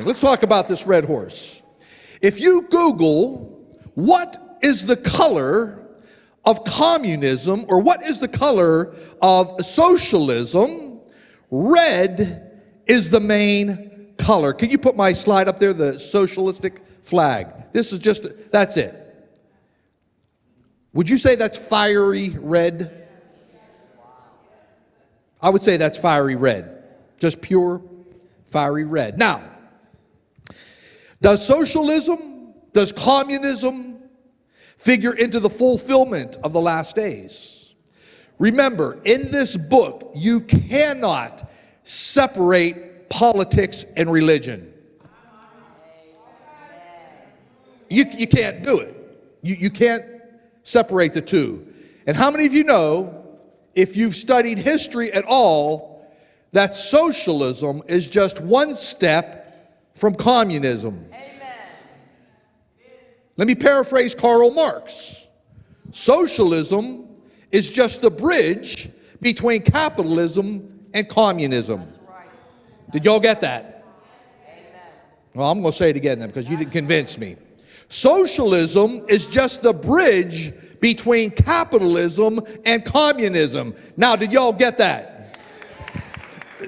morning. Let's talk about this red horse. If you Google what is the color of communism or what is the color of socialism, red is the main color. Can you put my slide up there, the socialistic flag? This is just, that's it. Would you say that's fiery red? I would say that's fiery red. Just pure fiery red. Now, does socialism, does communism figure into the fulfillment of the last days? Remember, in this book, you cannot separate politics and religion. You can't do it. You can't separate the two. And how many of you know, if you've studied history at all, that socialism is just one step from communism? Amen. Let me paraphrase Karl Marx. Socialism is just the bridge between capitalism and communism. Did y'all get that? Well, I'm going to say it again then because you didn't convince me. Socialism is just the bridge between capitalism and communism. Now, did y'all get that?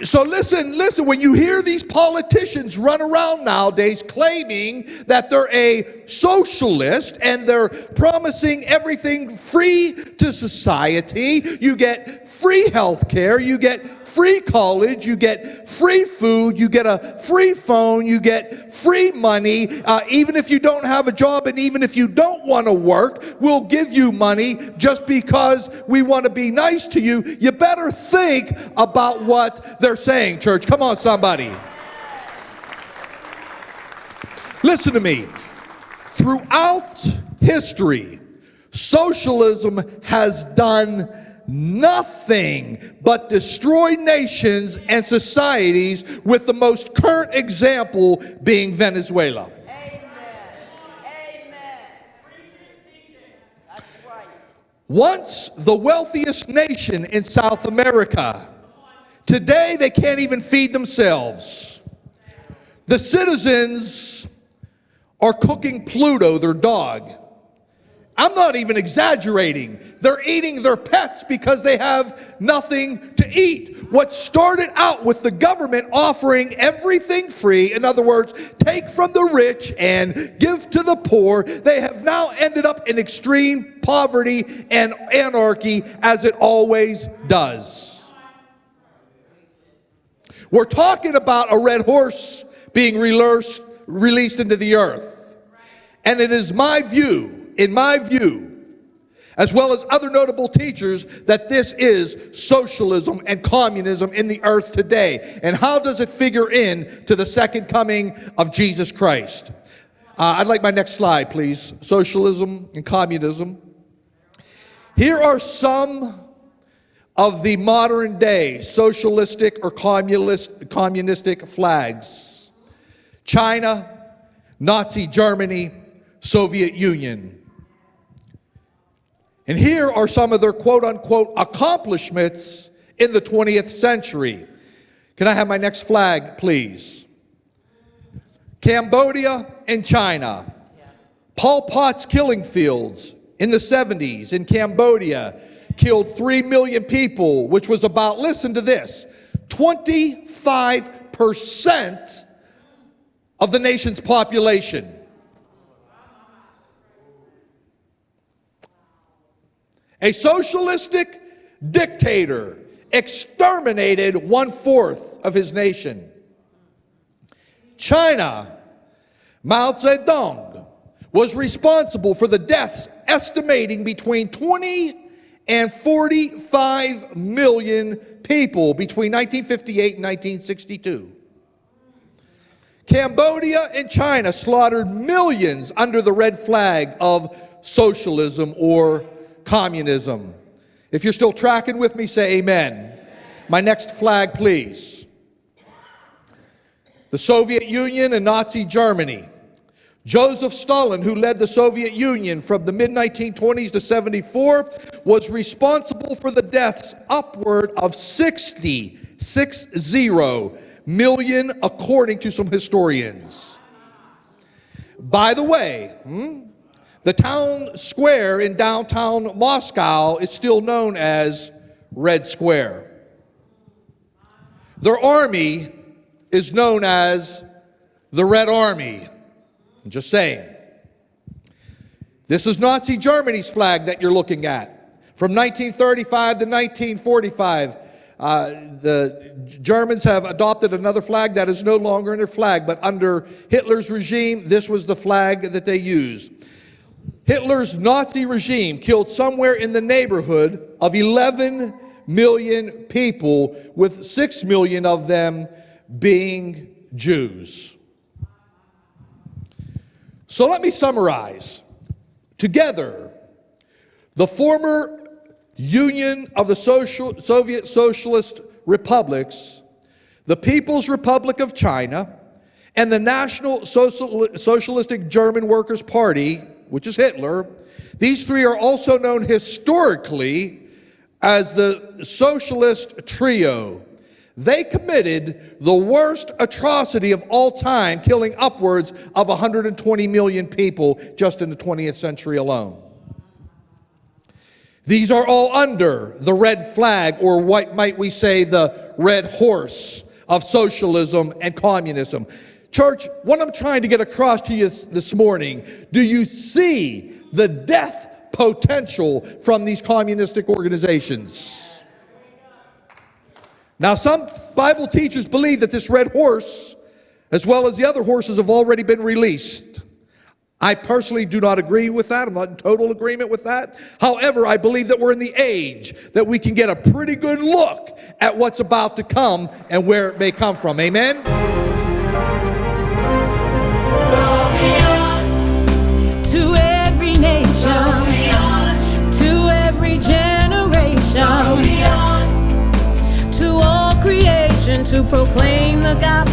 So listen, when you hear these politicians run around nowadays claiming that they're a socialist and they're promising everything free to society, you get free health care, you get free college, you get free food, you get a free phone, you get free money, even if you don't have a job and even if you don't want to work, we'll give you money just because we want to be nice to you. You better think about what they're saying, church. Come on, somebody. Listen to me. Throughout history, socialism has done nothing but destroy nations and societies, with the most current example being Venezuela. Amen. Amen. That's right. Once the wealthiest nation in South America, today they can't even feed themselves. The citizens are cooking Pluto, their dog. I'm not even exaggerating. They're eating their pets because they have nothing to eat. What started out with the government offering everything free, in other words, take from the rich and give to the poor, they have now ended up in extreme poverty and anarchy, as it always does. We're talking about a red horse being released into the earth. And it is my view, in my view, as well as other notable teachers, that this is socialism and communism in the earth today. And how does it figure in to the second coming of Jesus Christ? I'd like my next slide, please. Socialism and communism. Here are some of the modern day socialistic or communistic flags. China, Nazi Germany, Soviet Union. And here are some of their quote-unquote accomplishments in the 20th century. Can I have my next flag, please? Cambodia and China. Pol Pot's killing fields in the 70s in Cambodia killed 3 million people, which was about, listen to this, 25% of the nation's population. A socialistic dictator exterminated 1/4 of his nation. China, Mao Zedong, was responsible for the deaths estimating between 20 and 45 million people between 1958 and 1962. Cambodia and China slaughtered millions under the red flag of socialism or communism. If you're still tracking with me, say amen. My next flag, please. The Soviet Union and Nazi Germany. Joseph Stalin, who led the Soviet Union from the mid-1920s to 74, was responsible for the deaths upward of 60 million, according to some historians. By the way, the town square in downtown Moscow is still known as Red Square. Their army is known as the Red Army. I'm just saying. This is Nazi Germany's flag that you're looking at. From 1935 to 1945, the Germans have adopted another flag that is no longer in their flag, but under Hitler's regime, this was the flag that they used. Hitler's Nazi regime killed somewhere in the neighborhood of 11 million people, with 6 million of them being Jews. So let me summarize. Together, the former Union of the Soviet Socialist Republics, the People's Republic of China, and the National Socialistic German Workers' Party, which is Hitler, these three are also known historically as the Socialist Trio. They committed the worst atrocity of all time, killing upwards of 120 million people just in the 20th century alone. These are all under the red flag, or what might we say, the red horse of socialism and communism. Church, what I'm trying to get across to you this morning, do you see the death potential from these communistic organizations? Now, some Bible teachers believe that this red horse, as well as the other horses, have already been released. I personally do not agree with that. I'm not in total agreement with that. However, I believe that we're in the age that we can get a pretty good look at what's about to come and where it may come from. Amen? To every nation, to every generation, to all creation, to proclaim the gospel.